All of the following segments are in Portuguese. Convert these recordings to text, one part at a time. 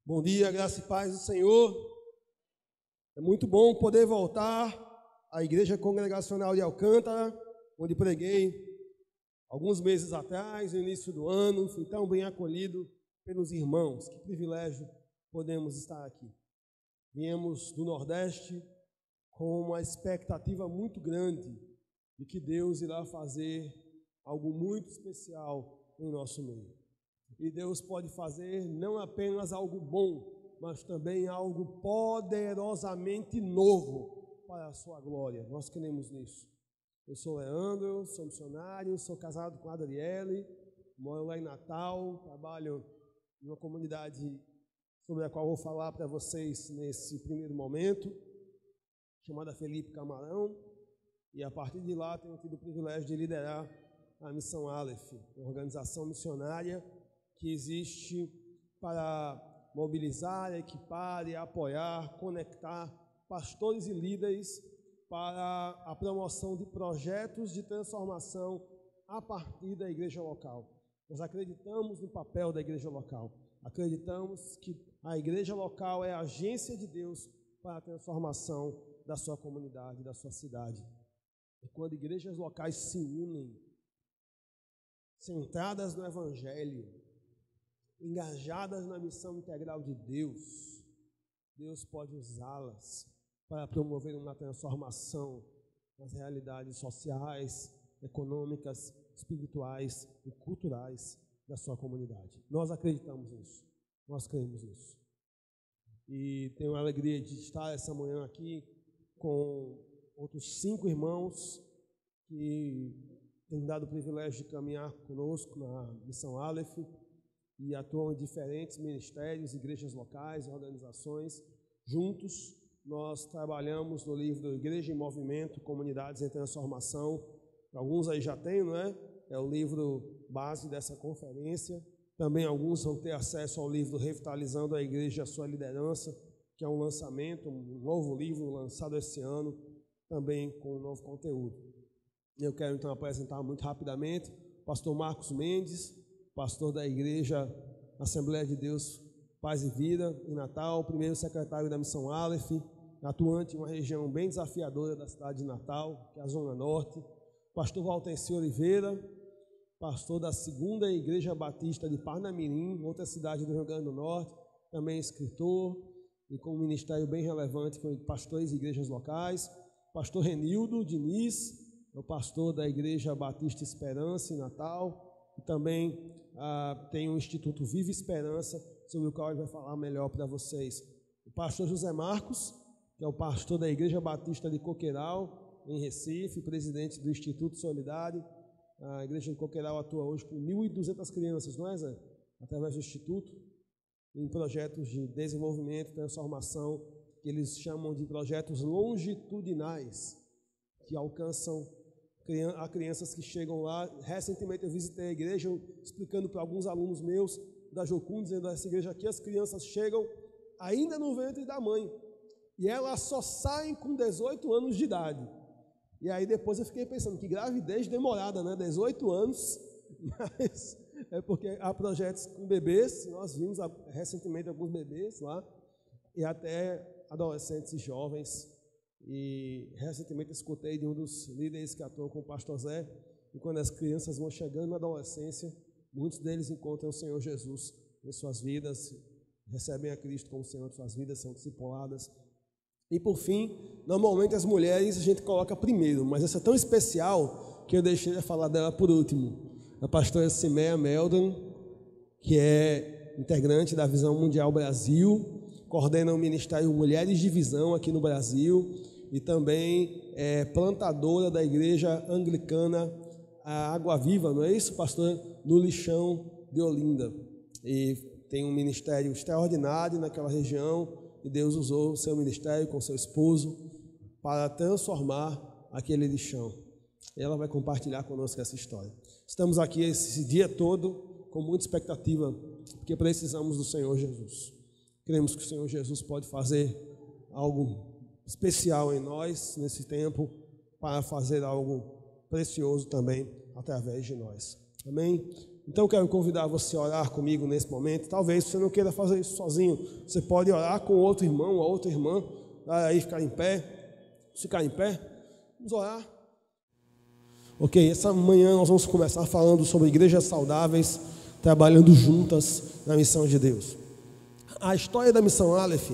Bom dia, graça e paz do Senhor. É muito bom poder voltar à Igreja Congregacional de Alcântara, onde preguei alguns meses atrás, no início do ano. Fui tão bem acolhido pelos irmãos. Que privilégio podemos estar aqui. Viemos do Nordeste com uma expectativa muito grande de que Deus irá fazer algo muito especial em nosso meio. E Deus pode fazer não apenas algo bom, mas também algo poderosamente novo para a sua glória. Nós cremos nisso. Eu sou Leandro, sou missionário, sou casado com a Adriele, moro lá em Natal, trabalho em uma comunidade sobre a qual vou falar para vocês nesse primeiro momento, chamada Felipe Camarão, e a partir de lá tenho tido o privilégio de liderar a Missão Aleph, uma organização missionária que existe para mobilizar, equipar e apoiar, conectar pastores e líderes para a promoção de projetos de transformação a partir da igreja local. Nós acreditamos no papel da igreja local, acreditamos que a igreja local é a agência de Deus para a transformação da sua comunidade, da sua cidade. E quando igrejas locais se unem, centradas no Evangelho, engajadas na missão integral de Deus, Deus pode usá-las para promover uma transformação nas realidades sociais, econômicas, espirituais e culturais da sua comunidade. Nós acreditamos nisso, nós cremos nisso. E tenho a alegria de estar essa manhã aqui com outros 5 irmãos que têm dado o privilégio de caminhar conosco na Missão Aleph e atuam em diferentes ministérios, igrejas locais, organizações. Juntos, nós trabalhamos no livro Igreja em Movimento, Comunidades em Transformação. Alguns aí já têm, não é? É o livro base dessa conferência. Também alguns vão ter acesso ao livro Revitalizando a Igreja e a Sua Liderança, que é um lançamento, um novo livro lançado esse ano, também com um novo conteúdo. Eu quero então apresentar muito rapidamente o pastor Marcos Mendes, pastor da Igreja Assembleia de Deus Paz e Vida, em Natal, primeiro secretário da Missão Aleph, atuante em uma região bem desafiadora da cidade de Natal, que é a Zona Norte. Pastor Valtencio Oliveira, pastor da segunda Igreja Batista de Parnamirim, outra cidade do Rio Grande do Norte, também escritor e com um ministério bem relevante com pastores e igrejas locais. Pastor Renildo Diniz, é o pastor da Igreja Batista Esperança, em Natal. E também tem o Instituto Viva Esperança, sobre o qual ele vai falar melhor para vocês. O pastor José Marcos, que é o pastor da Igreja Batista de Coqueiral, em Recife, presidente do Instituto Solidário. A Igreja de Coqueiral atua hoje com 1.200 crianças, não é, Zé? Através do Instituto, em projetos de desenvolvimento e transformação, que eles chamam de projetos longitudinais, que alcançam a crianças que chegam lá. Recentemente eu visitei a igreja explicando para alguns alunos meus da Jocum, dizendo: essa igreja aqui as crianças chegam ainda no ventre da mãe e elas só saem com 18 anos de idade. E aí depois eu fiquei pensando, que gravidez demorada, né? 18 anos, mas é porque há projetos com bebês. Nós vimos recentemente alguns bebês lá, e até adolescentes e jovens. E recentemente escutei de um dos líderes que atuam com o pastor Zé, e quando as crianças vão chegando na adolescência, muitos deles encontram o Senhor Jesus em suas vidas, recebem a Cristo como Senhor de suas vidas, são discipuladas. E por fim, normalmente as mulheres a gente coloca primeiro, mas essa é tão especial que eu deixei de falar dela por último. A pastora Siméia Meldon, que é integrante da Visão Mundial Brasil, coordena o Ministério Mulheres de Visão aqui no Brasil, e também é plantadora da Igreja Anglicana a Água Viva, não é isso, pastor? No Lixão de Olinda. E tem um ministério extraordinário naquela região, e Deus usou o seu ministério com seu esposo para transformar aquele lixão. E ela vai compartilhar conosco essa história. Estamos aqui esse dia todo com muita expectativa, porque precisamos do Senhor Jesus. Cremos que o Senhor Jesus pode fazer algo especial em nós nesse tempo, para fazer algo precioso também através de nós. Amém? Então eu quero convidar você a orar comigo nesse momento. Talvez você não queira fazer isso sozinho, você pode orar com outro irmão ou outra irmã, aí ficar em pé, vamos orar. Ok, essa manhã nós vamos começar falando sobre igrejas saudáveis, trabalhando juntas na missão de Deus. A história da missão Aleph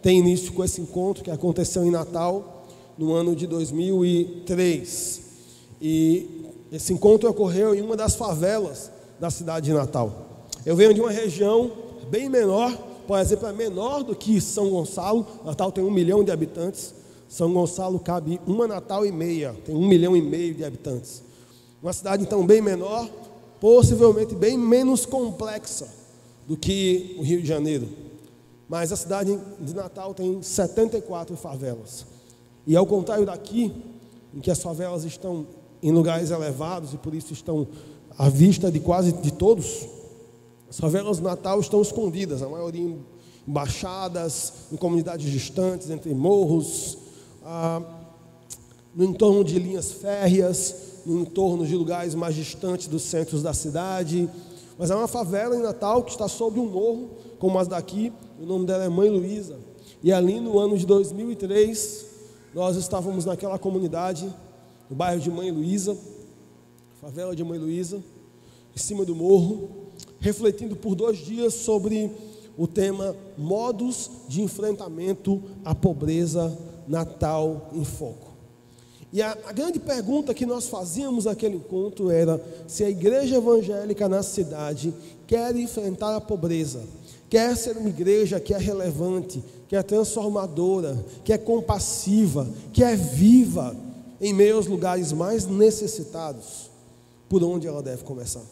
tem início com esse encontro que aconteceu em Natal, no ano de 2003. E esse encontro ocorreu em uma das favelas da cidade de Natal. Eu venho de uma região bem menor, por exemplo, é menor do que São Gonçalo. Natal tem 1 milhão de habitantes. São Gonçalo cabe uma Natal e meia, tem 1,5 milhão de habitantes. Uma cidade então bem menor, possivelmente bem menos complexa do que o Rio de Janeiro. Mas a cidade de Natal tem 74 favelas. E ao contrário daqui, em que as favelas estão em lugares elevados e por isso estão à vista de quase de todos, as favelas de Natal estão escondidas, a maioria em baixadas, em comunidades distantes, entre morros, no entorno de linhas férreas, no entorno de lugares mais distantes dos centros da cidade. Mas é uma favela em Natal que está sobre um morro, como as daqui. O nome dela é Mãe Luísa. E ali no ano de 2003, nós estávamos naquela comunidade, no bairro de Mãe Luísa, favela de Mãe Luísa, em cima do morro, refletindo por 2 dias sobre o tema modos de enfrentamento à pobreza, Natal em foco. E a grande pergunta que nós fazíamos naquele encontro era se a igreja evangélica na cidade quer enfrentar a pobreza, quer ser uma igreja que é relevante, que é transformadora, que é compassiva, que é viva em meio aos lugares mais necessitados, por onde ela deve começar.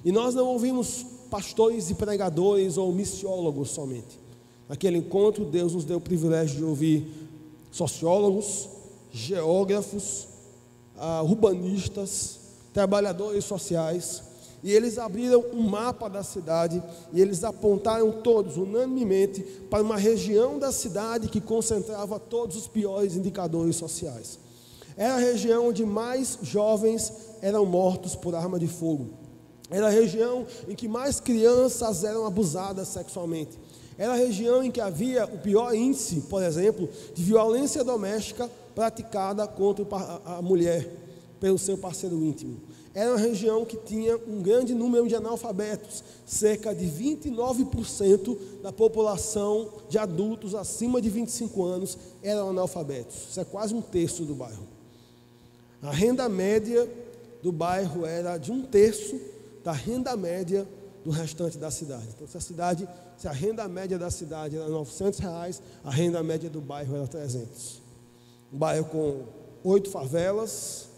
E nós não ouvimos pastores e pregadores ou missiólogos somente. Naquele encontro, Deus nos deu o privilégio de ouvir sociólogos, geógrafos, urbanistas, trabalhadores sociais, e eles abriram um mapa da cidade e eles apontaram todos, unanimemente, para uma região da cidade que concentrava todos os piores indicadores sociais. Era a região onde mais jovens eram mortos por arma de fogo. Era a região em que mais crianças eram abusadas sexualmente. Era a região em que havia o pior índice, por exemplo, de violência doméstica praticada contra a mulher pelo seu parceiro íntimo. Era uma região que tinha um grande número de analfabetos. Cerca de 29% da população de adultos acima de 25 anos eram analfabetos. Isso é quase 1/3 do bairro. A renda média do bairro era de 1/3 da renda média do restante da cidade. Então, se a renda média da cidade era R$900, a renda média do bairro era 300. Um bairro com 8 favelas,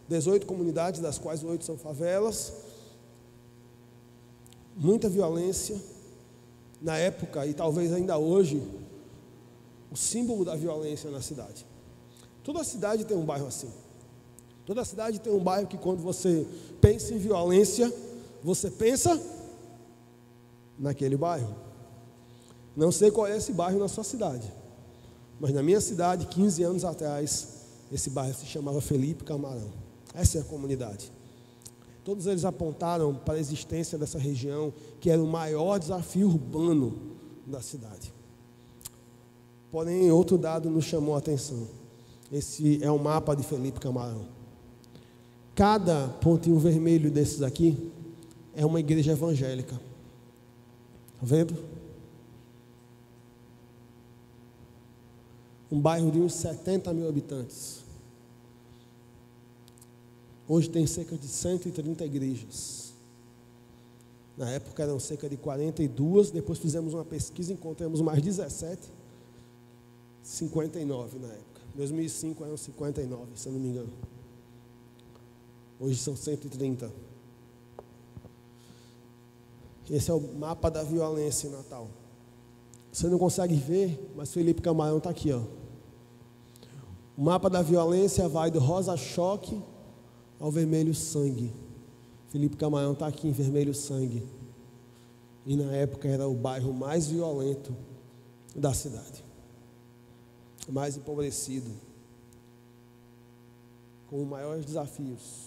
18 comunidades, das quais 8 são favelas, muita violência. Na época, e talvez ainda hoje, o símbolo da violência na cidade. Toda cidade tem um bairro assim. Toda cidade tem um bairro que, quando você pensa em violência, você pensa naquele bairro. Não sei qual é esse bairro na sua cidade, mas na minha cidade, 15 anos atrás, esse bairro se chamava Felipe Camarão. Essa é a comunidade. Todos eles apontaram para a existência dessa região, que era o maior desafio urbano da cidade. Porém, outro dado nos chamou a atenção. Esse é o mapa de Felipe Camarão. Cada pontinho vermelho desses aqui é uma igreja evangélica. Está vendo? Um bairro de uns 70 mil habitantes. Hoje tem cerca de 130 igrejas. Na época eram cerca de 42, depois fizemos uma pesquisa e encontramos mais 17, 59 na época. Em 2005 eram 59, se eu não me engano. Hoje são 130. Esse é o mapa da violência em Natal. Você não consegue ver, mas Felipe Camarão está aqui, ó. O mapa da violência vai do rosa choque ao vermelho sangue. Felipe Camarão está aqui em vermelho sangue. E na época era o bairro mais violento da cidade, mais empobrecido, com maiores desafios.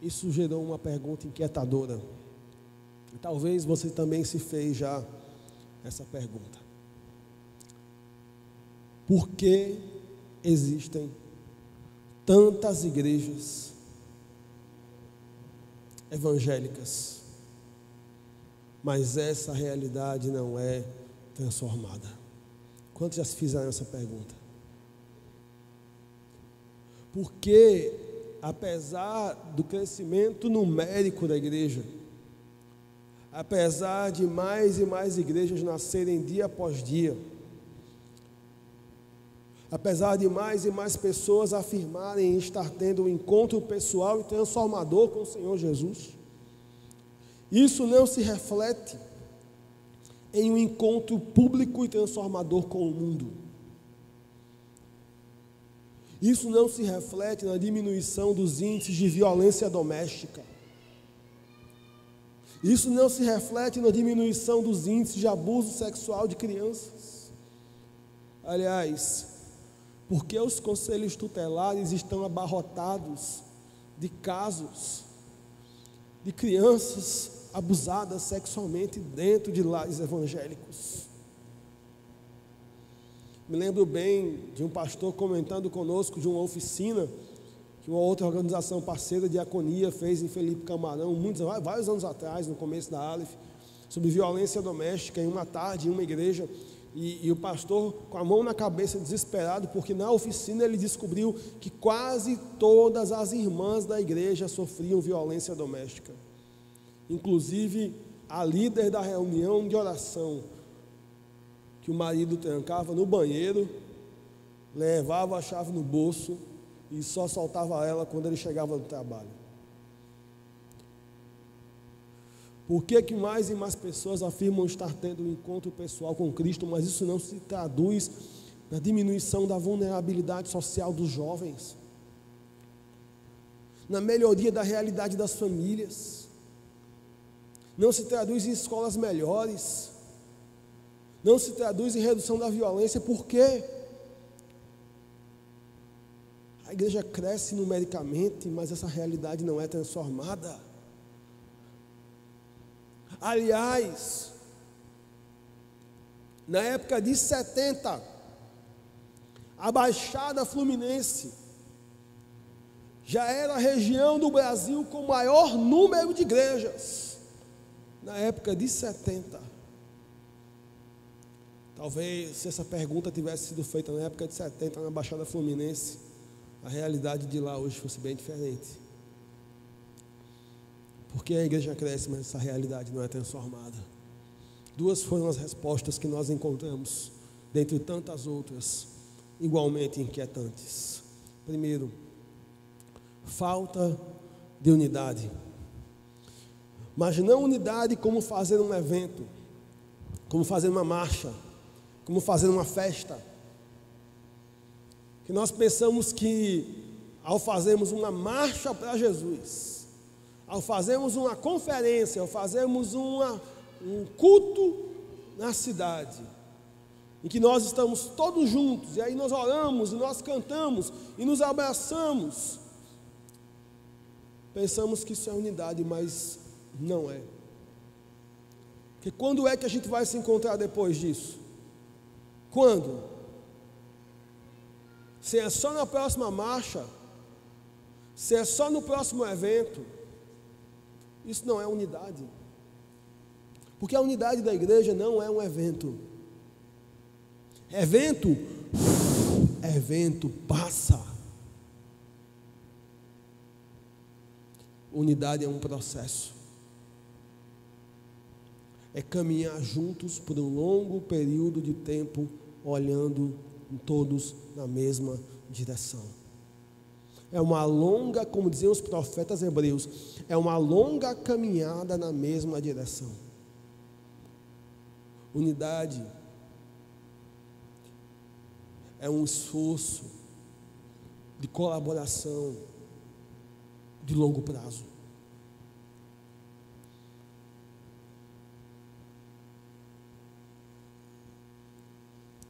Isso gerou uma pergunta inquietadora. E talvez você também se fez já essa pergunta. Por que existem tantas igrejas evangélicas, mas essa realidade não é transformada? Quantos já se fizeram essa pergunta? Porque, apesar do crescimento numérico da igreja, apesar de mais e mais igrejas nascerem dia após dia, apesar de mais e mais pessoas afirmarem estar tendo um encontro pessoal e transformador com o Senhor Jesus, isso não se reflete em um encontro público e transformador com o mundo. Isso não se reflete na diminuição dos índices de violência doméstica. Isso não se reflete na diminuição dos índices de abuso sexual de crianças. Aliás, porque os conselhos tutelares estão abarrotados de casos de crianças abusadas sexualmente dentro de lares evangélicos. Me lembro bem de um pastor comentando conosco de uma oficina que uma outra organização parceira, Diaconia, fez em Felipe Camarão, vários anos atrás, no começo da Aleph, sobre violência doméstica, em uma tarde, em uma igreja, e o pastor com a mão na cabeça, desesperado, porque na oficina ele descobriu que quase todas as irmãs da igreja sofriam violência doméstica. Inclusive, a líder da reunião de oração, que o marido trancava no banheiro, levava a chave no bolso e só soltava ela quando ele chegava do trabalho. Por que mais e mais pessoas afirmam estar tendo um encontro pessoal com Cristo, mas isso não se traduz na diminuição da vulnerabilidade social dos jovens, na melhoria da realidade das famílias, não se traduz em escolas melhores, não se traduz em redução da violência? Por quê? A igreja cresce numericamente, mas essa realidade não é transformada. Aliás, na época de 70, a Baixada Fluminense já era a região do Brasil com maior número de igrejas. Na época de 70. Talvez, se essa pergunta tivesse sido feita na época de 70, na Baixada Fluminense, a realidade de lá hoje fosse bem diferente. Porque a igreja cresce, mas essa realidade não é transformada. Duas foram as respostas que nós encontramos, dentre tantas outras, igualmente inquietantes. Primeiro, falta de unidade. Mas não unidade como fazer um evento, como fazer uma marcha, como fazer uma festa. Que nós pensamos que ao fazermos uma marcha para Jesus, ao fazermos uma conferência, ao fazermos um culto na cidade, em que nós estamos todos juntos, e aí nós oramos, e nós cantamos, e nos abraçamos, pensamos que isso é unidade, mas não é. Porque quando é que a gente vai se encontrar depois disso? Quando? Se é só na próxima marcha, se é só no próximo evento, isso não é unidade. Porque a unidade da igreja não é um evento. Evento passa. Unidade é um processo. É caminhar juntos por um longo período de tempo, olhando todos na mesma direção. É uma longa, como diziam os profetas hebreus, é uma longa caminhada na mesma direção. Unidade é um esforço de colaboração de longo prazo.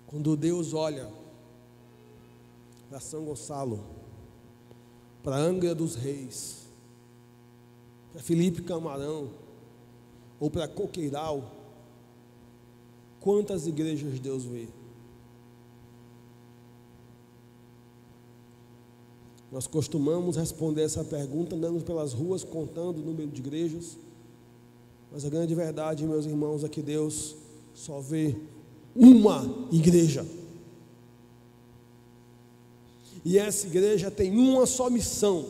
Quando Deus olha para São Gonçalo, para Angra dos Reis, para Felipe Camarão ou para Coqueiral, quantas igrejas Deus vê? Nós costumamos responder essa pergunta andando pelas ruas, contando o número de igrejas, mas a grande verdade, meus irmãos, é que Deus só vê uma igreja. E essa igreja tem uma só missão: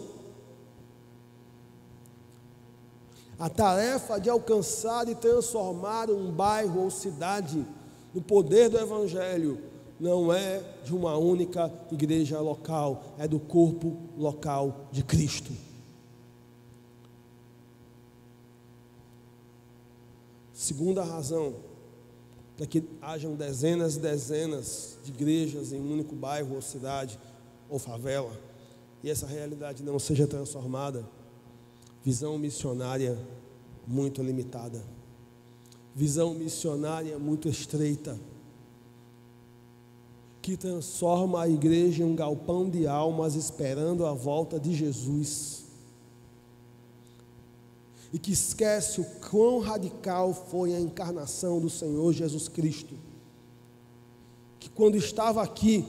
a tarefa de alcançar e transformar um bairro ou cidade no poder do Evangelho não é de uma única igreja local, é do corpo local de Cristo. Segunda razão para que hajam dezenas e dezenas de igrejas em um único bairro ou cidade ou favela, e essa realidade não seja transformada: visão missionária muito limitada, visão missionária muito estreita, que transforma a igreja em um galpão de almas esperando a volta de Jesus, e que esquece o quão radical foi a encarnação do Senhor Jesus Cristo, que quando estava aqui,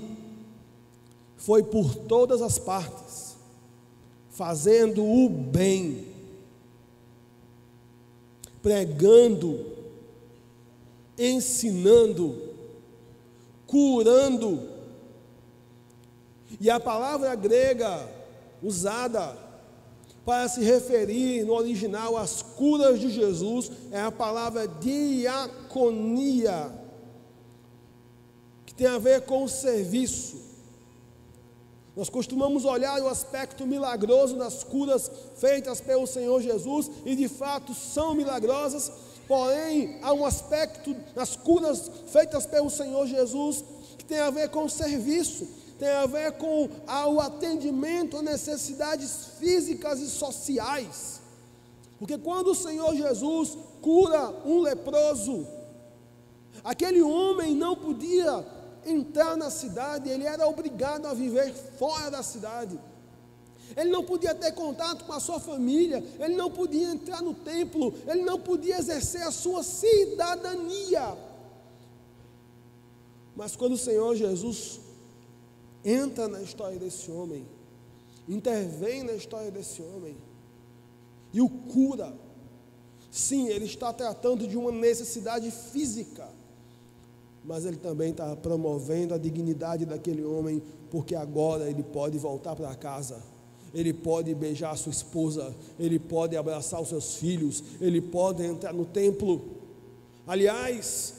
foi por todas as partes, fazendo o bem, pregando, ensinando, curando. E a palavra grega usada para se referir no original às curas de Jesus é a palavra diaconia, que tem a ver com o serviço. Nós costumamos olhar o aspecto milagroso das curas feitas pelo Senhor Jesus, e de fato são milagrosas, porém há um aspecto nas curas feitas pelo Senhor Jesus que tem a ver com o serviço, tem a ver com o atendimento a necessidades físicas e sociais. Porque quando o Senhor Jesus cura um leproso, aquele homem não podia entrar na cidade, ele era obrigado a viver fora da cidade. Ele não podia ter contato com a sua família, ele não podia entrar no templo, ele não podia exercer a sua cidadania. Mas quando o Senhor Jesus entra na história desse homem, intervém na história desse homem e o cura, sim, ele está tratando de uma necessidade física, mas ele também está promovendo a dignidade daquele homem, porque agora ele pode voltar para casa, ele pode beijar a sua esposa, ele pode abraçar os seus filhos, ele pode entrar no templo. Aliás,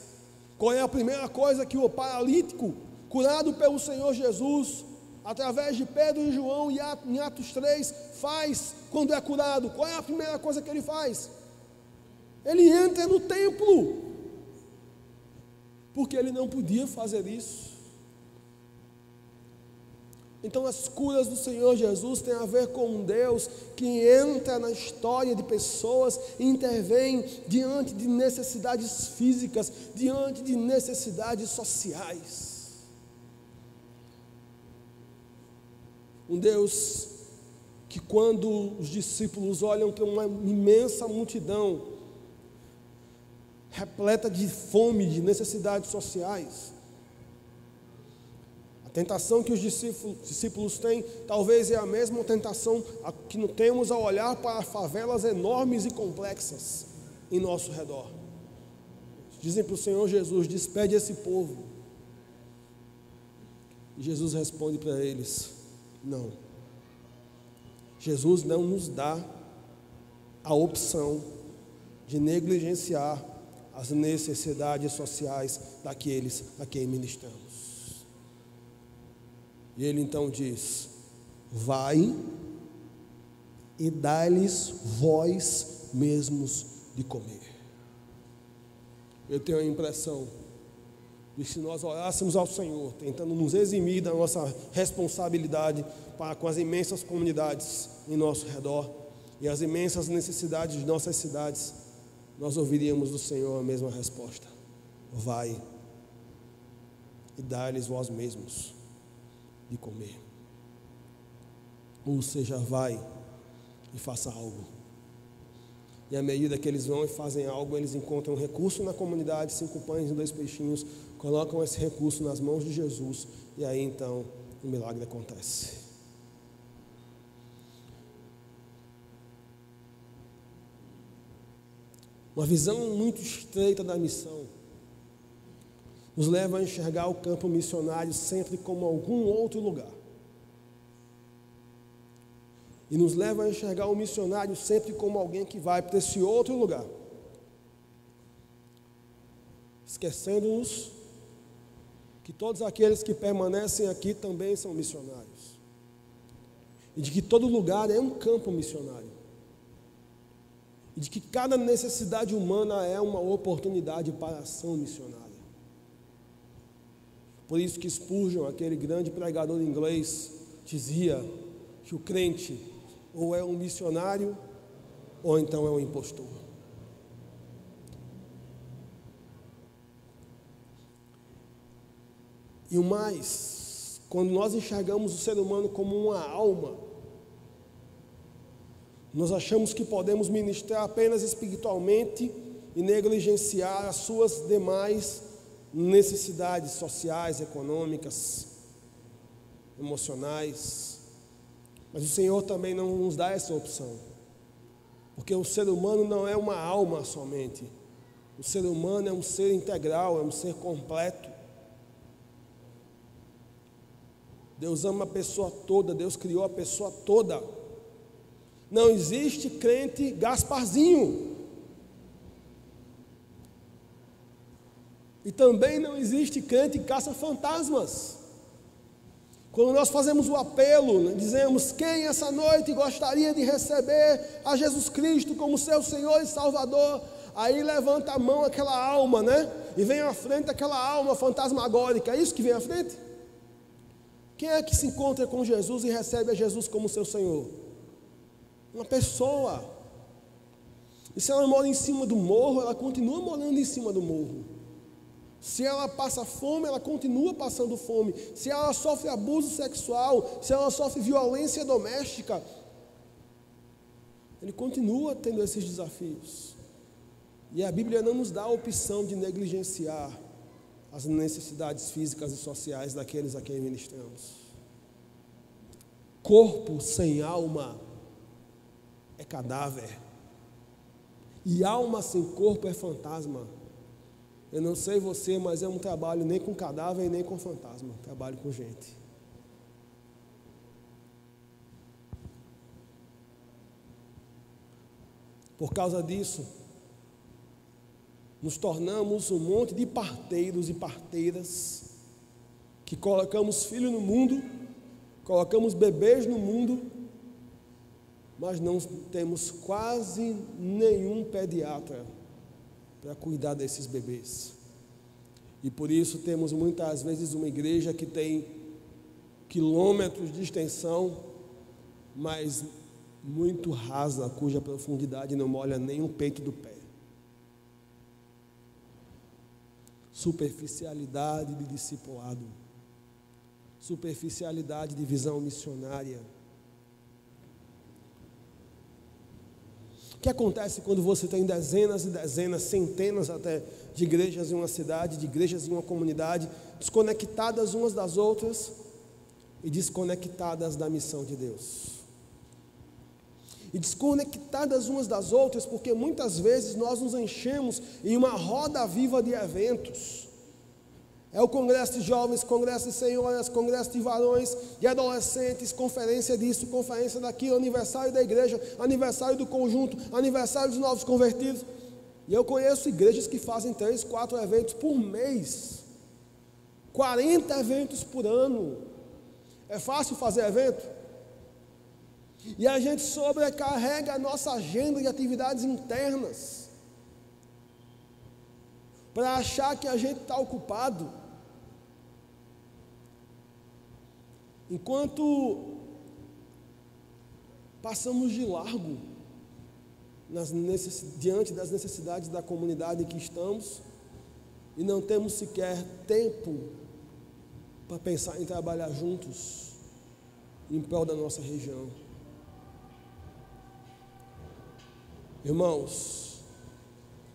qual é a primeira coisa que o paralítico, curado pelo Senhor Jesus, através de Pedro e João em Atos 3, faz quando é curado? Qual é a primeira coisa que ele faz? Ele entra no templo, porque ele não podia fazer isso. Então as curas do Senhor Jesus têm a ver com um Deus que entra na história de pessoas e intervém diante de necessidades físicas, diante de necessidades sociais. Um Deus que, quando os discípulos olham para uma imensa multidão repleta de fome, de necessidades sociais, a tentação que os discípulos têm talvez é a mesma tentação que temos ao olhar para favelas enormes e complexas em nosso redor. Dizem para o Senhor Jesus: despede esse povo. E Jesus responde para eles: não. Jesus não nos dá a opção de negligenciar as necessidades sociais daqueles a quem ministramos. E ele então diz: vai e dai-lhes vós mesmos de comer. Eu tenho a impressão de que, se nós orássemos ao Senhor, tentando nos eximir da nossa responsabilidade para com as imensas comunidades em nosso redor e as imensas necessidades de nossas cidades, nós ouviríamos do Senhor a mesma resposta: vai e dai-lhes vós mesmos de comer. Ou seja, vai e faça algo. E à medida que eles vão e fazem algo, eles encontram um recurso na comunidade, 5 pães e 2 peixinhos, colocam esse recurso nas mãos de Jesus, e aí então o milagre acontece. Uma visão muito estreita da missão nos leva a enxergar o campo missionário sempre como algum outro lugar. E nos leva a enxergar o missionário sempre como alguém que vai para esse outro lugar, esquecendo-nos que todos aqueles que permanecem aqui também são missionários, e de que todo lugar é um campo missionário, e de que cada necessidade humana é uma oportunidade para a ação missionária. Por isso que Spurgeon, aquele grande pregador inglês, dizia que o crente ou é um missionário, ou então é um impostor. E o mais, quando nós enxergamos o ser humano como uma alma, nós achamos que podemos ministrar apenas espiritualmente e negligenciar as suas demais necessidades sociais, econômicas, emocionais. Mas o Senhor também não nos dá essa opção, porque o ser humano não é uma alma somente. O ser humano é um ser integral, é um ser completo. Deus ama a pessoa toda, Deus criou a pessoa toda. Não existe crente Gasparzinho. E também não existe crente caça-fantasmas. Quando nós fazemos o apelo, dizemos: quem essa noite gostaria de receber a Jesus Cristo como seu Senhor e Salvador? Aí levanta a mão aquela alma, e vem à frente aquela alma fantasmagórica. É isso que vem à frente? Quem é que se encontra com Jesus e recebe a Jesus como seu Senhor? Uma pessoa. E se ela mora em cima do morro, ela continua morando em cima do morro. Se ela passa fome, ela continua passando fome. Se ela sofre abuso sexual, se ela sofre violência doméstica, ele continua tendo esses desafios. E a Bíblia não nos dá a opção de negligenciar as necessidades físicas e sociais daqueles a quem ministramos. Corpo sem alma é cadáver, e alma sem corpo é fantasma. Eu não sei você, mas eu não trabalho nem com cadáver e nem com fantasma, trabalho com gente. Por causa disso, nos tornamos um monte de parteiros e parteiras que colocamos filho no mundo, colocamos bebês no mundo, mas não temos quase nenhum pediatra para cuidar desses bebês. E por isso temos muitas vezes uma igreja que tem quilômetros de extensão, mas muito rasa, cuja profundidade não molha nem o peito do pé. Superficialidade de discipulado, superficialidade de visão missionária. O que acontece quando você tem dezenas e dezenas, centenas até, de igrejas em uma cidade, de igrejas em uma comunidade, desconectadas umas das outras e desconectadas da missão de Deus? E desconectadas umas das outras porque muitas vezes nós nos enchemos em uma roda viva de eventos. É o congresso de jovens, congresso de senhoras, congresso de varões, de adolescentes, conferência disso, conferência daquilo, aniversário da igreja, aniversário do conjunto, aniversário dos novos convertidos. E eu conheço igrejas que fazem 3, 4 eventos por mês, 40 eventos por ano. É fácil fazer evento? E a gente sobrecarrega a nossa agenda de atividades internas para achar que a gente está ocupado, enquanto passamos de largo diante das necessidades da comunidade em que estamos e não temos sequer tempo para pensar em trabalhar juntos em prol da nossa região. Irmãos,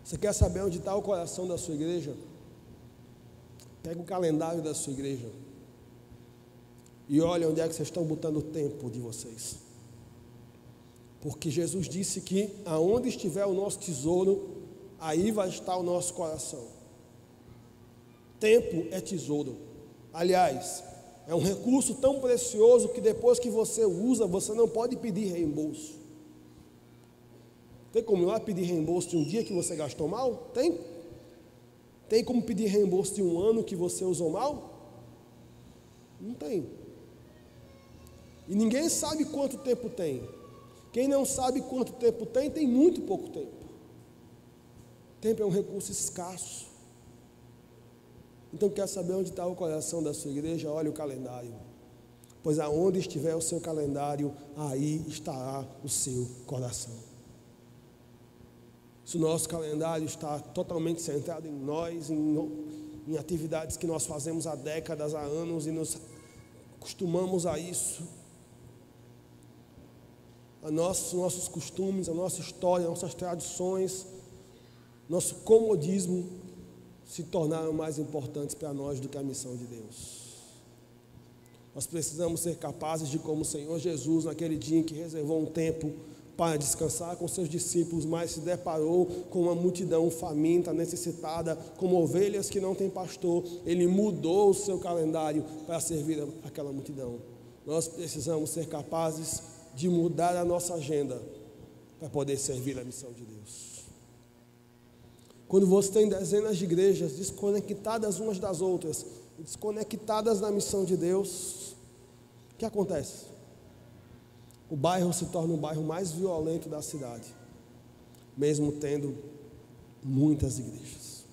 você quer saber onde está o coração da sua igreja? Pega o calendário da sua igreja e olha onde é que vocês estão botando o tempo de vocês. Porque Jesus disse que aonde estiver o nosso tesouro, aí vai estar o nosso coração. Tempo é tesouro. Aliás, é um recurso tão precioso que depois que você usa, você não pode pedir reembolso. Tem como ir lá pedir reembolso de um dia que você gastou mal? Tem? Tem como pedir reembolso de um ano que você usou mal? Não tem. E ninguém sabe quanto tempo tem. Quem não sabe quanto tempo tem, tem muito pouco tempo. Tempo é um recurso escasso. Então, quer saber onde está o coração da sua igreja? Olha o calendário. Pois aonde estiver o seu calendário, aí estará o seu coração. Se o nosso calendário está totalmente centrado em nós, em atividades que nós fazemos há décadas, há anos, e nos acostumamos a isso, a nossos costumes, a nossa história, nossas tradições, nosso comodismo se tornaram mais importantes para nós do que a missão de Deus. Nós precisamos ser capazes de, como o Senhor Jesus, naquele dia em que reservou um tempo para descansar com seus discípulos, mas se deparou com uma multidão faminta, necessitada, como ovelhas que não têm pastor, ele mudou o seu calendário para servir aquela multidão. Nós precisamos ser capazes de mudar a nossa agenda para poder servir a missão de Deus. Quando você tem dezenas de igrejas desconectadas umas das outras, desconectadas da missão de Deus, o que acontece? O bairro se torna o bairro mais violento da cidade, mesmo tendo muitas igrejas.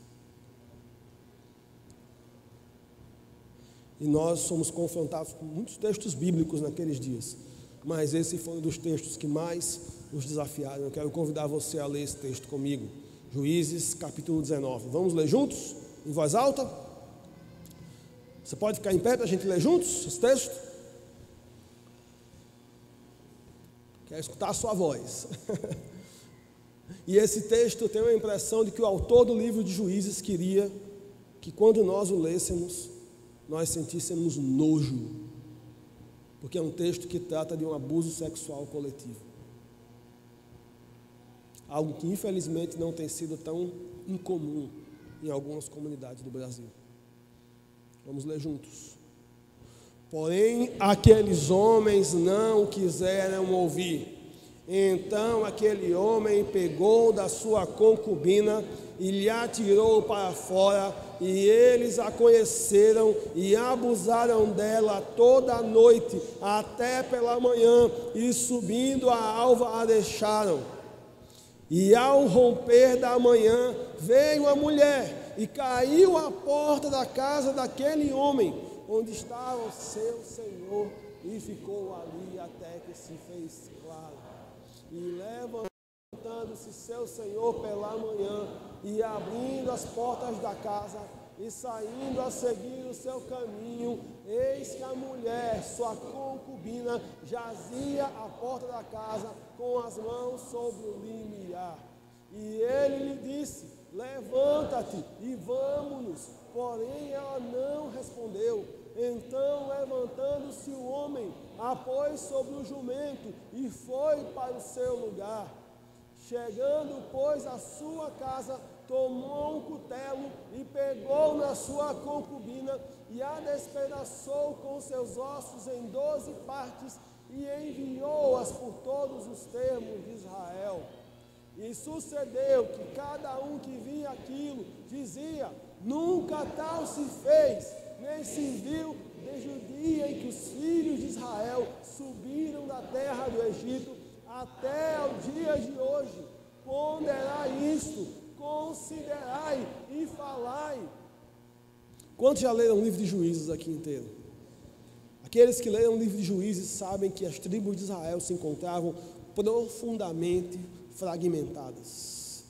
E nós somos confrontados com muitos textos bíblicos naqueles dias, mas esse foi um dos textos que mais nos desafiaram. Eu quero convidar você a ler esse texto comigo. Juízes, capítulo 19. Vamos ler juntos, em voz alta? Você pode ficar em pé para a gente ler juntos esse texto? Quero escutar a sua voz. E esse texto, eu tenho a impressão de que o autor do livro de Juízes queria que quando nós o lêssemos, nós sentíssemos nojo, porque é um texto que trata de um abuso sexual coletivo. Algo que infelizmente não tem sido tão incomum em algumas comunidades do Brasil. Vamos ler juntos. Porém, aqueles homens não quiseram ouvir. Então aquele homem pegou da sua concubina e lhe atirou para fora, e eles a conheceram e abusaram dela toda a noite, até pela manhã, e subindo a alva a deixaram. E ao romper da manhã, veio a mulher e caiu à porta da casa daquele homem, onde estava o seu senhor, e ficou ali até que se fez claro. E levantando-se seu senhor pela manhã, e abrindo as portas da casa, e saindo a seguir o seu caminho, eis que a mulher, sua concubina, jazia à porta da casa, com as mãos sobre o limiar. E ele lhe disse: levanta-te e vamos-nos. Porém ela não respondeu. Então, levantando-se o homem, a pôs sobre o jumento e foi para o seu lugar. Chegando, pois, à sua casa, tomou um cutelo e pegou na sua concubina e a despedaçou com seus ossos em 12 partes e enviou-as por todos os termos de Israel. E sucedeu que cada um que via aquilo dizia: nunca tal se fez, nem se viu desde o dia em que os filhos de Israel subiram da terra do Egito até ao dia de hoje. Ponderai isto, considerai e falai. Quantos já leram o livro de Juízes aqui inteiro? Aqueles que leram o livro de Juízes sabem que as tribos de Israel se encontravam profundamente fragmentadas,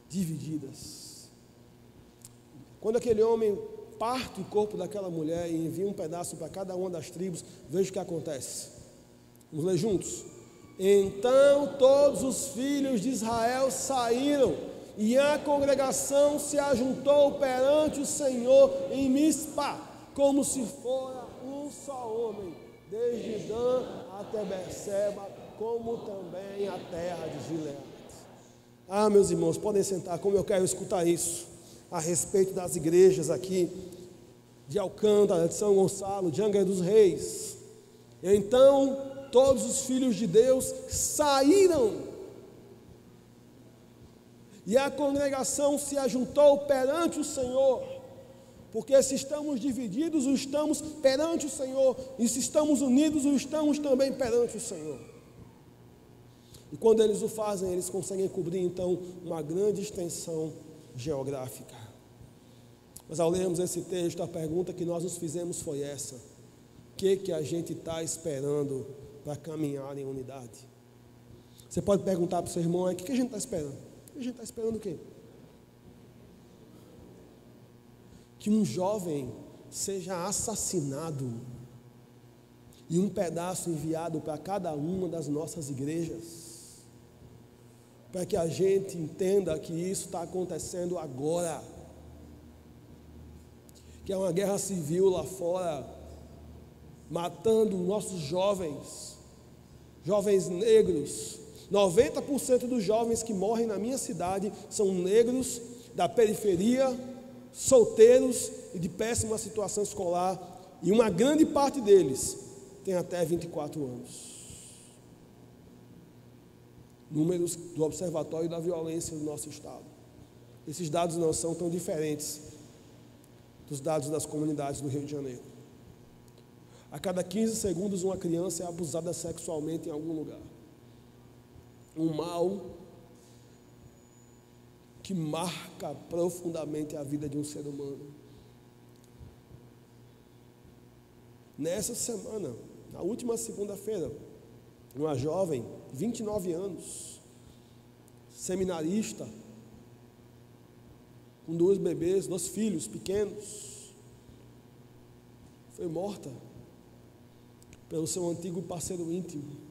divididas. Quando aquele homem parte o corpo daquela mulher e envia um pedaço para cada uma das tribos, veja o que acontece. Vamos ler juntos. Então todos os filhos de Israel saíram, e a congregação se ajuntou perante o Senhor em Mispa, como se fora um só homem, desde Dan até Berseba, como também a terra de Gileade. Ah, meus irmãos, podem sentar, como eu quero escutar isso a respeito das igrejas aqui de Alcântara, de São Gonçalo, de Angra dos Reis. Então todos os filhos de Deus saíram, e a congregação se ajuntou perante o Senhor, porque se estamos divididos, o estamos perante o Senhor, e se estamos unidos, o estamos também perante o Senhor. E quando eles o fazem, eles conseguem cobrir então uma grande extensão geográfica. Mas ao lermos esse texto, a pergunta que nós nos fizemos foi essa: o que a gente está esperando para caminhar em unidade? Você pode perguntar para o seu irmão: o que a gente está esperando? A gente está esperando o quê? Que um jovem seja assassinado e um pedaço enviado para cada uma das nossas igrejas, para que a gente entenda que isso está acontecendo agora, que é uma guerra civil lá fora, matando nossos jovens negros. 90% dos jovens que morrem na minha cidade são negros, da periferia, solteiros e de péssima situação escolar, e uma grande parte deles tem até 24 anos. Números do Observatório da Violência do nosso estado. Esses dados não são tão diferentes dos dados das comunidades do Rio de Janeiro. A cada 15 segundos uma criança é abusada sexualmente em algum lugar. Um mal que marca profundamente a vida de um ser humano. Nessa semana, na última segunda-feira, uma jovem, 29 anos, seminarista, com 2 bebês, 2 filhos pequenos, foi morta pelo seu antigo parceiro íntimo.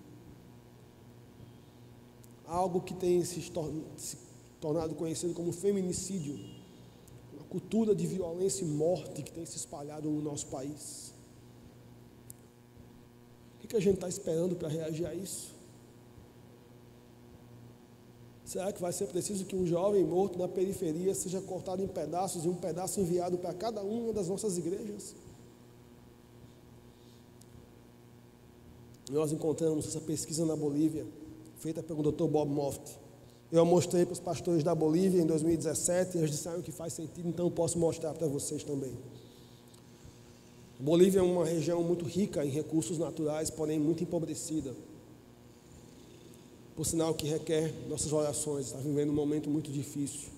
Algo que tem se tornado conhecido como feminicídio, uma cultura de violência e morte que tem se espalhado no nosso país. O que a gente está esperando para reagir a isso? Será que vai ser preciso que um jovem morto na periferia seja cortado em pedaços e um pedaço enviado para cada uma das nossas igrejas? Nós encontramos essa pesquisa na Bolívia, feita pelo Dr. Bob Moft. Eu a mostrei para os pastores da Bolívia em 2017, e eles disseram que faz sentido, então eu posso mostrar para vocês também. A Bolívia é uma região muito rica em recursos naturais, porém muito empobrecida. Por sinal que requer nossas orações, está vivendo um momento muito difícil.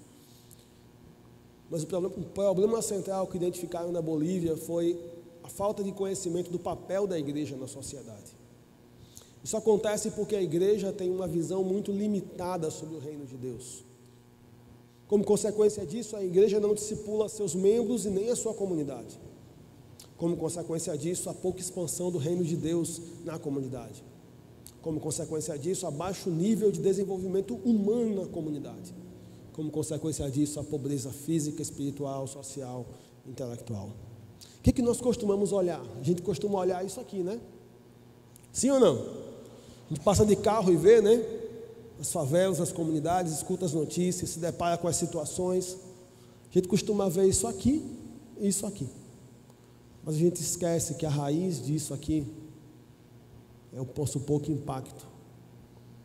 Mas o problema central que identificaram na Bolívia foi a falta de conhecimento do papel da igreja na sociedade. Isso acontece porque a igreja tem uma visão muito limitada sobre o reino de Deus. Como consequência disso, a igreja não discipula seus membros e nem a sua comunidade. Como consequência disso, há pouca expansão do reino de Deus na comunidade. Como consequência disso, há baixo nível de desenvolvimento humano na comunidade. Como consequência disso, há pobreza física, espiritual, social, intelectual. O que nós costumamos olhar? A gente costuma olhar isso aqui, né? Sim ou não? A gente passa de carro e vê, né? As favelas, as comunidades, escuta as notícias, se depara com as situações. A gente costuma ver isso aqui e isso aqui. Mas a gente esquece que a raiz disso aqui é o nosso pouco impacto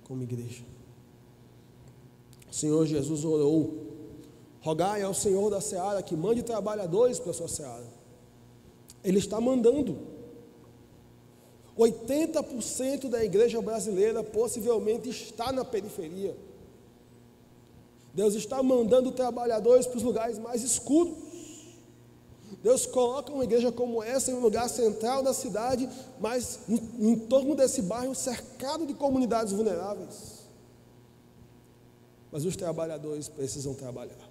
como igreja. O Senhor Jesus orou: rogai ao Senhor da seara que mande trabalhadores para a sua seara. Ele está mandando. 80% da igreja brasileira possivelmente está na periferia. Deus está mandando trabalhadores para os lugares mais escuros. Deus coloca uma igreja como essa em um lugar central da cidade, mas em torno desse bairro cercado de comunidades vulneráveis. Mas os trabalhadores precisam trabalhar.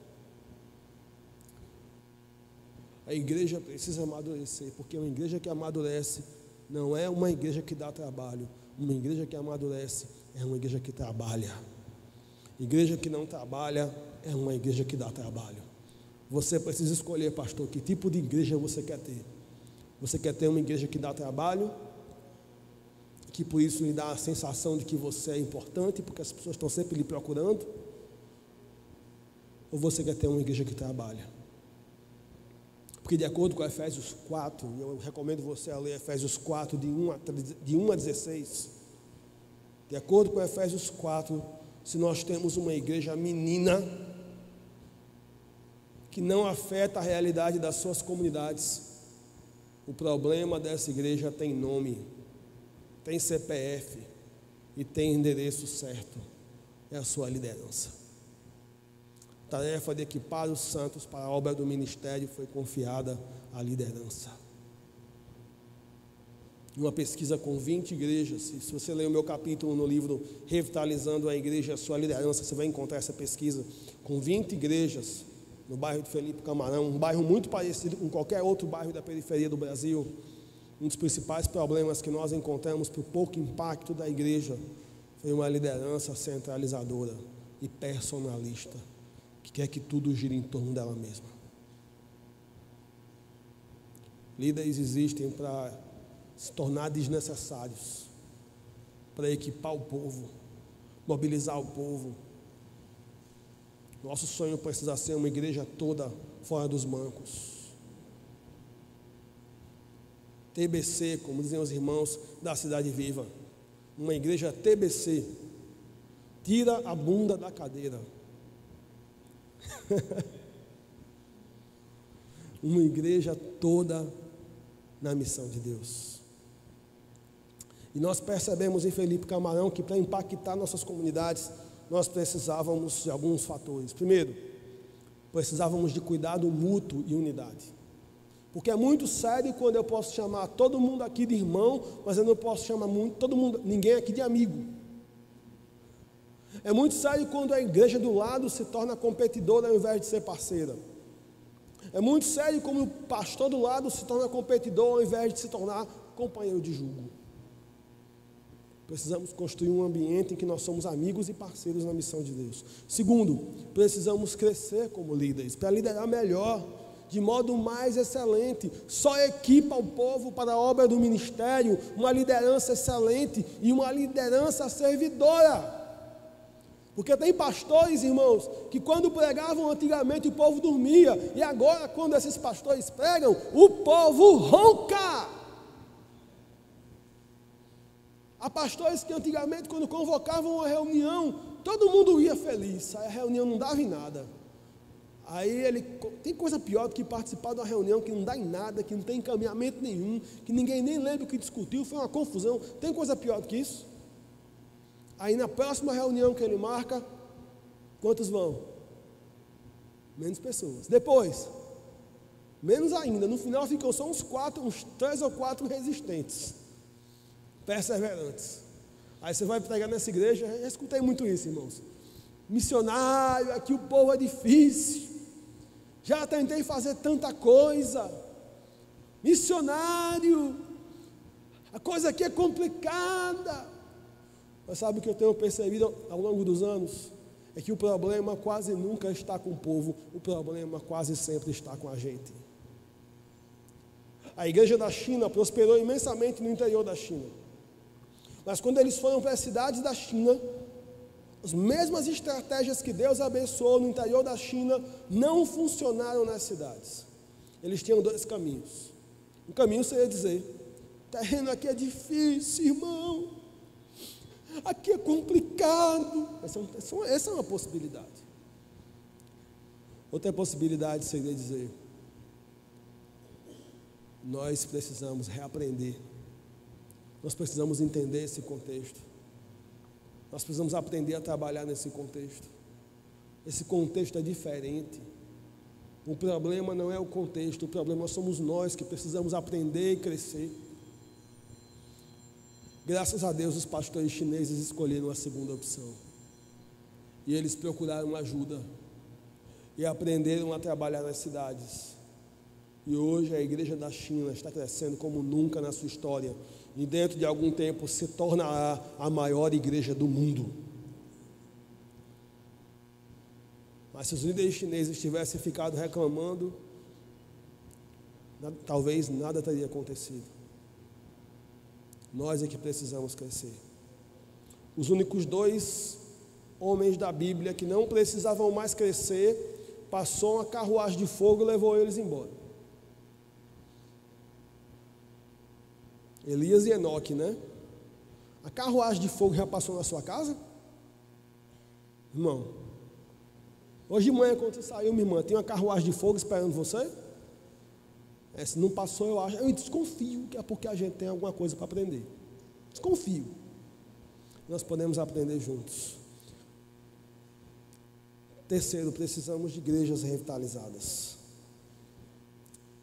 A igreja precisa amadurecer, porque uma igreja que amadurece não é uma igreja que dá trabalho. Uma igreja que amadurece é uma igreja que trabalha. Igreja que não trabalha é uma igreja que dá trabalho. Você precisa escolher, pastor, que tipo de igreja você quer ter. Você quer ter uma igreja que dá trabalho, que por isso lhe dá a sensação de que você é importante, porque as pessoas estão sempre lhe procurando? Ou você quer ter uma igreja que trabalha? Porque de acordo com Efésios 4, e eu recomendo você a ler Efésios 4, de 1 a 16, de acordo com Efésios 4, se nós temos uma igreja menina, que não afeta a realidade das suas comunidades, o problema dessa igreja tem nome, tem CPF e tem endereço certo, é a sua liderança. A tarefa de equipar os santos para a obra do ministério foi confiada à liderança. Uma pesquisa com 20 igrejas, se você ler o meu capítulo no livro Revitalizando a Igreja e a Sua Liderança, você vai encontrar essa pesquisa com 20 igrejas no bairro de Felipe Camarão, um bairro muito parecido com qualquer outro bairro da periferia do Brasil. Um dos principais problemas que nós encontramos para o pouco impacto da igreja foi uma liderança centralizadora e personalista, que quer que tudo gire em torno dela mesma. Líderes existem para se tornar desnecessários, para equipar o povo, mobilizar o povo. Nosso sonho precisa ser uma igreja toda fora dos bancos. TBC, como dizem os irmãos da Cidade Viva, uma igreja TBC, tira a bunda da cadeira. Uma igreja toda na missão de Deus. E nós percebemos em Felipe Camarão que para impactar nossas comunidades, nós precisávamos de alguns fatores. Primeiro, precisávamos de cuidado mútuo e unidade. Porque é muito sério quando eu posso chamar todo mundo aqui de irmão, mas eu não posso chamar ninguém aqui de amigo. É muito sério quando a igreja do lado se torna competidora ao invés de ser parceira. É muito sério quando o pastor do lado se torna competidor ao invés de se tornar companheiro de jugo. Precisamos construir um ambiente em que nós somos amigos e parceiros na missão de Deus. Segundo, precisamos crescer como líderes, para liderar melhor, de modo mais excelente. Só equipa o povo para a obra do ministério uma liderança excelente e uma liderança servidora. Porque tem pastores, irmãos, que quando pregavam antigamente o povo dormia, e agora quando esses pastores pregam, o povo ronca. Há pastores que antigamente quando convocavam uma reunião, todo mundo ia feliz, aí a reunião não dava em nada. Aí tem coisa pior do que participar de uma reunião que não dá em nada, que não tem encaminhamento nenhum, que ninguém nem lembra o que discutiu, foi uma confusão. Tem coisa pior do que isso? Aí na próxima reunião que ele marca, quantos vão? Menos pessoas. Depois, menos ainda. No final ficam só uns 3 ou 4 resistentes, perseverantes. Aí você vai pregar nessa igreja, eu escutei muito isso, irmãos. Missionário, aqui o povo é difícil. Já tentei fazer tanta coisa. Missionário, a coisa aqui é complicada. Mas sabe o que eu tenho percebido ao longo dos anos? É que o problema quase nunca está com o povo, o problema quase sempre está com a gente. A igreja da China prosperou imensamente no interior da China. Mas quando eles foram para as cidades da China, as mesmas estratégias que Deus abençoou no interior da China não funcionaram nas cidades. Eles tinham 2 caminhos. Um caminho seria dizer: terreno aqui é difícil, irmão. Aqui é complicado. Essa é uma possibilidade. Outra possibilidade seria dizer: nós precisamos reaprender. Nós precisamos entender esse contexto. Nós precisamos aprender a trabalhar nesse contexto. Esse contexto é diferente. O problema não é o contexto, o problema somos nós que precisamos aprender e crescer. Graças a Deus os pastores chineses escolheram a segunda opção. E eles procuraram ajuda e aprenderam a trabalhar nas cidades. E hoje a igreja da China está crescendo como nunca na sua história. e dentro de algum tempo se tornará a maior igreja do mundo. Mas se os líderes chineses tivessem ficado reclamando, talvez nada teria acontecido. Nós é que precisamos crescer. Os únicos 2 homens da Bíblia que não precisavam mais crescer, passou uma carruagem de fogo e levou eles embora. Elias e Enoque, né? A carruagem de fogo já passou na sua casa? Irmão, hoje de manhã quando você saiu, minha irmã, tem uma carruagem de fogo esperando você? Se não passou, eu desconfio que é porque a gente tem alguma coisa para aprender. Desconfio. Nós podemos aprender juntos. Terceiro, precisamos de igrejas revitalizadas.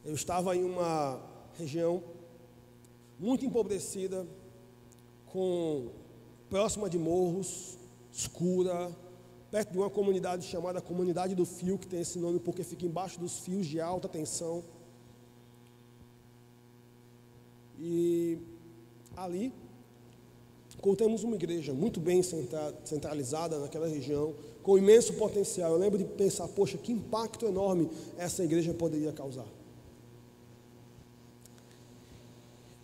Eu estava em uma região muito empobrecida, próxima de morros, escura, perto de uma comunidade chamada Comunidade do Fio, que tem esse nome porque fica embaixo dos fios de alta tensão. E ali encontramos uma igreja muito bem centralizada naquela região, com imenso potencial. Eu lembro de pensar, poxa, que impacto enorme essa igreja poderia causar.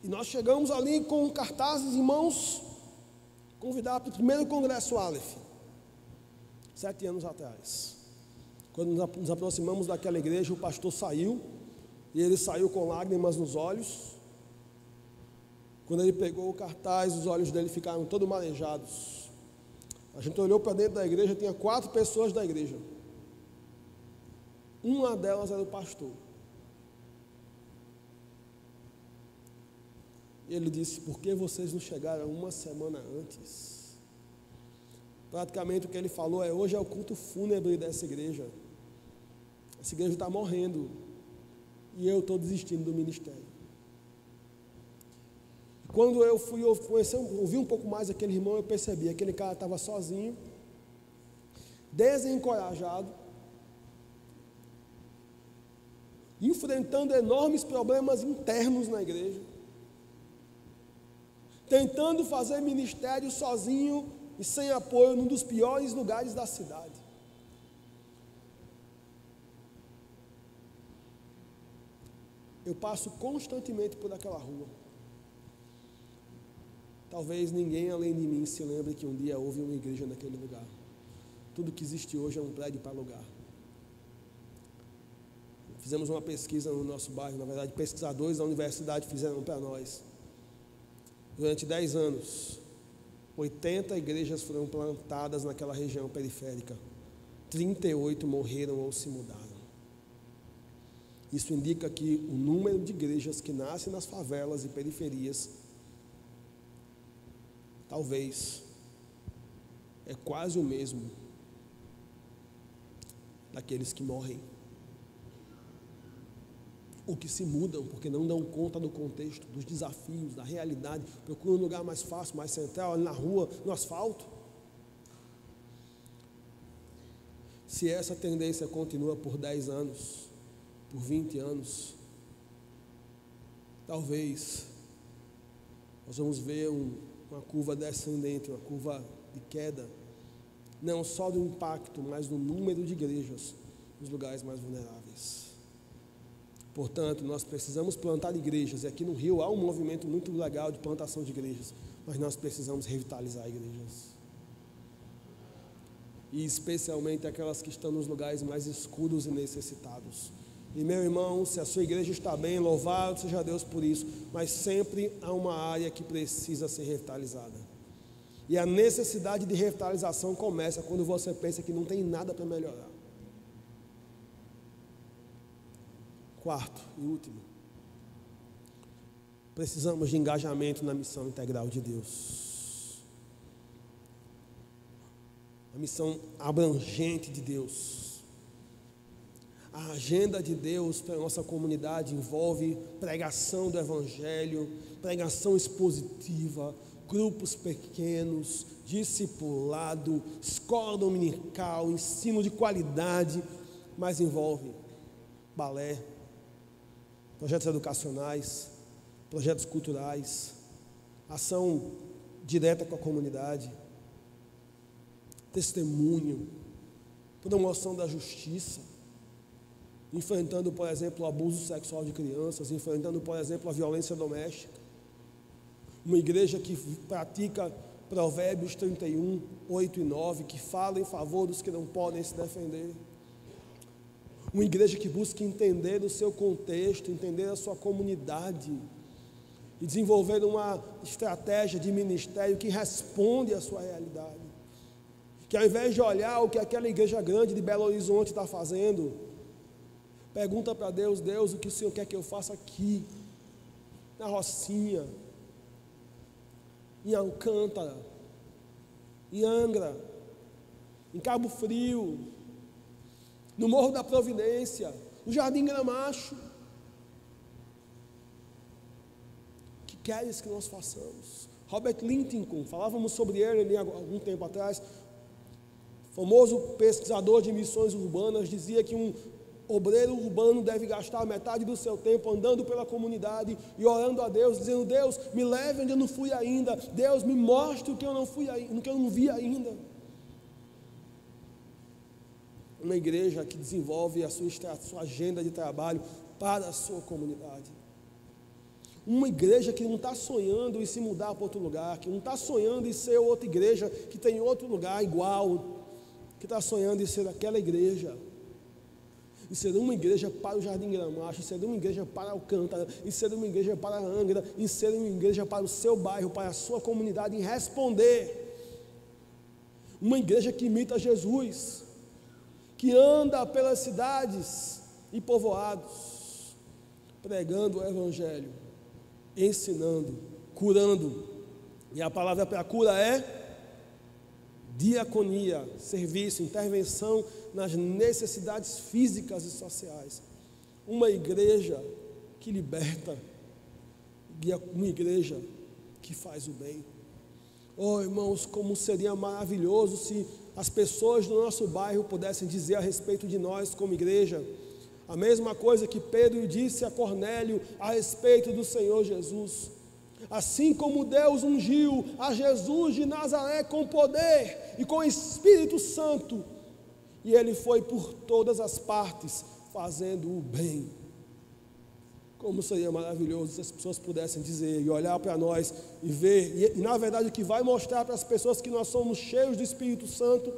E nós chegamos ali com cartazes em mãos, convidar para o primeiro congresso Aleph, 7 anos atrás. Quando nos aproximamos daquela igreja, o pastor saiu, e ele saiu com lágrimas nos olhos. Quando ele pegou o cartaz, os olhos dele ficaram todos marejados. A gente olhou para dentro da igreja, tinha 4 pessoas da igreja. Uma delas era o pastor. E ele disse, por que vocês não chegaram uma semana antes? Praticamente o que ele falou é, hoje é o culto fúnebre dessa igreja. Essa igreja está morrendo. E eu estou desistindo do ministério. Quando eu fui ouvir um pouco mais aquele irmão, eu percebi, aquele cara estava sozinho, desencorajado, enfrentando enormes problemas internos na igreja, tentando fazer ministério sozinho e sem apoio num dos piores lugares da cidade. Eu passo constantemente por aquela rua. Talvez ninguém além de mim se lembre que um dia houve uma igreja naquele lugar. Tudo que existe hoje é um prédio para alugar. Fizemos uma pesquisa no nosso bairro, na verdade, pesquisadores da universidade fizeram para nós. Durante 10 anos, 80 igrejas foram plantadas naquela região periférica. 38 morreram ou se mudaram. Isso indica que o número de igrejas que nascem nas favelas e periferias talvez é quase o mesmo daqueles que morrem, ou que se mudam porque não dão conta do contexto, dos desafios, da realidade, procuram um lugar mais fácil, mais central, ali na rua, no asfalto. Se essa tendência continua por 10 anos, por 20 anos, talvez nós vamos ver uma curva descendente, uma curva de queda, não só do impacto, mas do número de igrejas nos lugares mais vulneráveis. Portanto, nós precisamos plantar igrejas, e aqui no Rio há um movimento muito legal de plantação de igrejas, mas nós precisamos revitalizar igrejas, e especialmente aquelas que estão nos lugares mais escuros e necessitados. E meu irmão, se a sua igreja está bem, louvado seja Deus por isso, mas sempre há uma área que precisa ser revitalizada. E a necessidade de revitalização começa quando você pensa que não tem nada para melhorar. Quarto e último, precisamos de engajamento na missão integral de Deus. A missão abrangente de Deus. A agenda de Deus para a nossa comunidade envolve pregação do Evangelho, pregação expositiva, grupos pequenos, discipulado, escola dominical, ensino de qualidade, mas envolve balé, projetos educacionais, projetos culturais, ação direta com a comunidade, testemunho, promoção da justiça, enfrentando, por exemplo, o abuso sexual de crianças, enfrentando, por exemplo, a violência doméstica. Uma igreja que pratica Provérbios 31, 8 e 9, que fala em favor dos que não podem se defender. Uma igreja que busca entender o seu contexto, entender a sua comunidade e desenvolver uma estratégia de ministério que responde à sua realidade. Que ao invés de olhar o que aquela igreja grande de Belo Horizonte está fazendo, pergunta para Deus: Deus, o que o Senhor quer que eu faça aqui, na Rocinha, em Alcântara, em Angra, em Cabo Frio, no Morro da Providência, no Jardim Gramacho. O que queres que nós façamos? Robert Lincoln, falávamos sobre ele ali há algum tempo atrás, famoso pesquisador de missões urbanas, dizia que um obreiro urbano deve gastar metade do seu tempo andando pela comunidade e orando a Deus, dizendo: Deus, me leve onde eu não fui ainda, Deus, me mostre o que eu não fui ainda, o que eu não vi ainda. Uma igreja que desenvolve a sua agenda de trabalho para a sua comunidade. Uma igreja que não está sonhando em se mudar para outro lugar, que não está sonhando em ser outra igreja que tem outro lugar igual, que está sonhando em ser aquela igreja, e ser uma igreja para o Jardim Gramacho, e ser uma igreja para Alcântara, e ser uma igreja para Angra, e ser uma igreja para o seu bairro, para a sua comunidade, e responder. Uma igreja que imita Jesus, que anda pelas cidades e povoados, pregando o Evangelho, ensinando, curando, e a palavra para a cura é diaconia, serviço, intervenção nas necessidades físicas e sociais. Uma igreja que liberta, uma igreja que faz o bem. Oh, irmãos, como seria maravilhoso se as pessoas do nosso bairro pudessem dizer a respeito de nós como igreja a mesma coisa que Pedro disse a Cornélio a respeito do Senhor Jesus. Assim como Deus ungiu a Jesus de Nazaré com poder e com Espírito Santo, e ele foi por todas as partes fazendo o bem. Como seria maravilhoso se as pessoas pudessem dizer e olhar para nós e ver, e na verdade o que vai mostrar para as pessoas que nós somos cheios do Espírito Santo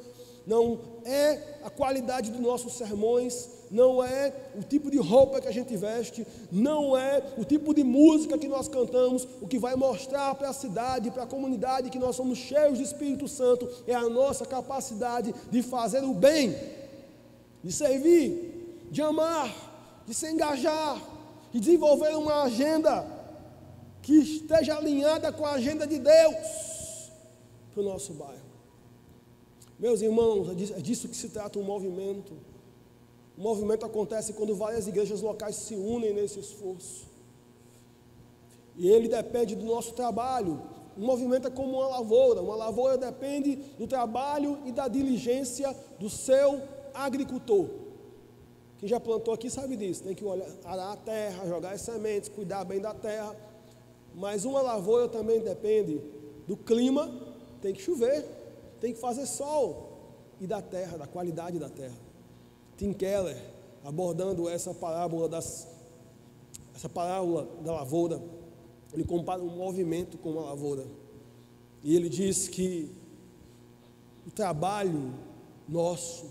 não é a qualidade dos nossos sermões, não é o tipo de roupa que a gente veste, não é o tipo de música que nós cantamos. O que vai mostrar para a cidade, para a comunidade que nós somos cheios do Espírito Santo é a nossa capacidade de fazer o bem, de servir, de amar, de se engajar, de desenvolver uma agenda que esteja alinhada com a agenda de Deus para o nosso bairro. Meus irmãos, é disso que se trata um movimento. O movimento acontece quando várias igrejas locais se unem nesse esforço. E ele depende do nosso trabalho. Um movimento é como uma lavoura. Uma lavoura depende do trabalho e da diligência do seu agricultor. Quem já plantou aqui sabe disso. Tem que arar a terra, jogar as sementes, cuidar bem da terra. Mas uma lavoura também depende do clima. Tem que chover, tem que fazer sol. E da terra, da qualidade da terra. Tim Keller, abordando essa parábola da lavoura, ele compara um movimento com uma lavoura. E ele diz que o trabalho nosso,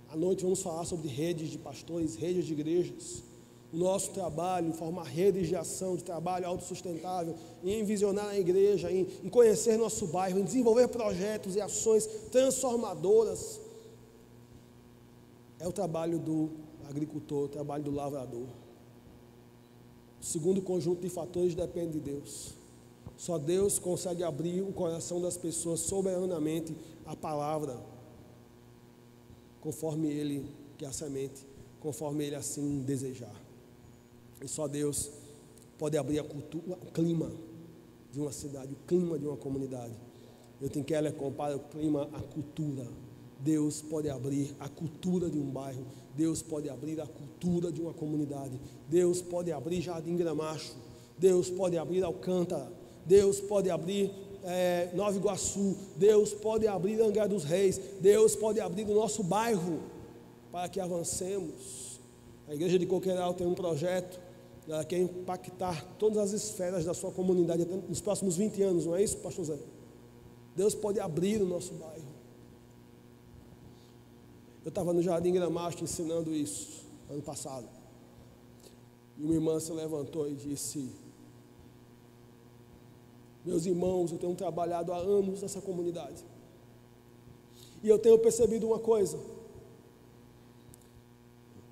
à noite vamos falar sobre redes de pastores, redes de igrejas. O nosso trabalho em formar redes de ação, de trabalho autossustentável, em visionar a igreja, em conhecer nosso bairro, em desenvolver projetos e ações transformadoras. É o trabalho do agricultor, o trabalho do lavrador. O segundo conjunto de fatores depende de Deus. Só Deus consegue abrir o coração das pessoas soberanamente à palavra, conforme Ele quer a semente, conforme Ele assim desejar. E só Deus pode abrir o clima de uma cidade, o clima de uma comunidade. Tim Keller compara o clima à cultura. Deus pode abrir a cultura de um bairro, Deus pode abrir a cultura de uma comunidade, Deus pode abrir Jardim Gramacho, Deus pode abrir Alcântara, Deus pode abrir Nova Iguaçu, Deus pode abrir Angra dos Reis, Deus pode abrir o nosso bairro, para que avancemos. A igreja de Coqueiral tem um projeto, ela quer impactar todas as esferas da sua comunidade nos próximos 20 anos, não é isso, pastor Zé? Deus pode abrir o nosso bairro. Eu estava no Jardim Gramacho ensinando isso, ano passado, e uma irmã se levantou e disse: meus irmãos, eu tenho trabalhado há anos nessa comunidade, e eu tenho percebido uma coisa: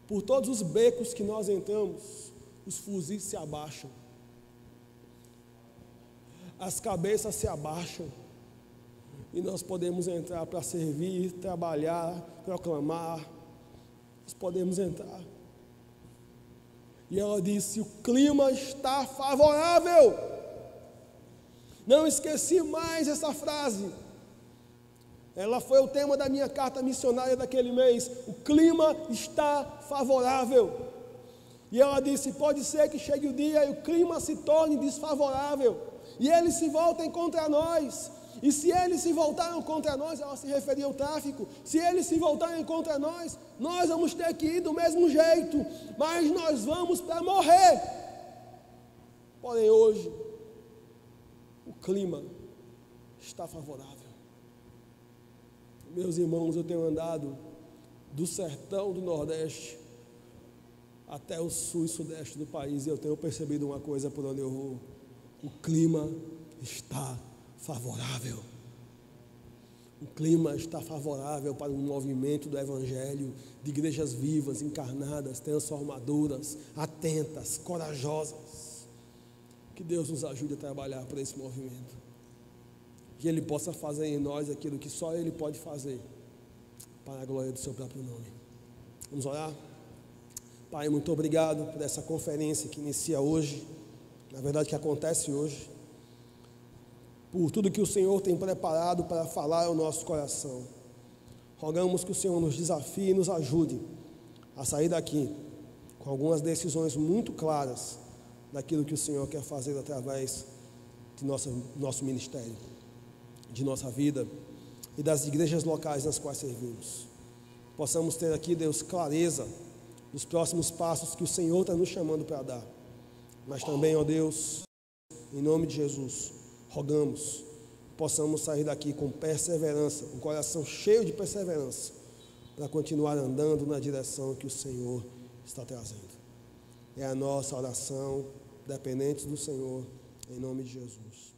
por todos os becos que nós entramos, os fuzis se abaixam, as cabeças se abaixam, e nós podemos entrar para servir, trabalhar, proclamar, nós podemos entrar. E ela disse: o clima está favorável. Não esqueci mais essa frase. Ela foi o tema da minha carta missionária daquele mês. O clima está favorável. E ela disse: pode ser que chegue o dia e o clima se torne desfavorável, e eles se voltem contra nós. E se eles se voltaram contra nós, ela se referia ao tráfico, se eles se voltarem contra nós, nós vamos ter que ir do mesmo jeito, mas nós vamos para morrer. Porém hoje, o clima está favorável. Meus irmãos, eu tenho andado do sertão do Nordeste até o sul e sudeste do país, e eu tenho percebido uma coisa por onde eu vou: o clima está favorável. O clima está favorável para um movimento do Evangelho, de igrejas vivas, encarnadas, transformadoras, atentas, corajosas. Que Deus nos ajude a trabalhar por esse movimento, que Ele possa fazer em nós aquilo que só Ele pode fazer, para a glória do seu próprio nome. Vamos orar? Pai, muito obrigado por essa conferência que inicia hoje, na verdade que acontece hoje, por tudo que o Senhor tem preparado para falar ao nosso coração. Rogamos que o Senhor nos desafie e nos ajude a sair daqui com algumas decisões muito claras daquilo que o Senhor quer fazer através de nosso ministério, de nossa vida e das igrejas locais nas quais servimos. Possamos ter aqui, Deus, clareza dos próximos passos que o Senhor está nos chamando para dar. Mas também, ó Deus, em nome de Jesus, rogamos que possamos sair daqui com perseverança, um coração cheio de perseverança, para continuar andando na direção que o Senhor está trazendo. É a nossa oração, dependente do Senhor, em nome de Jesus.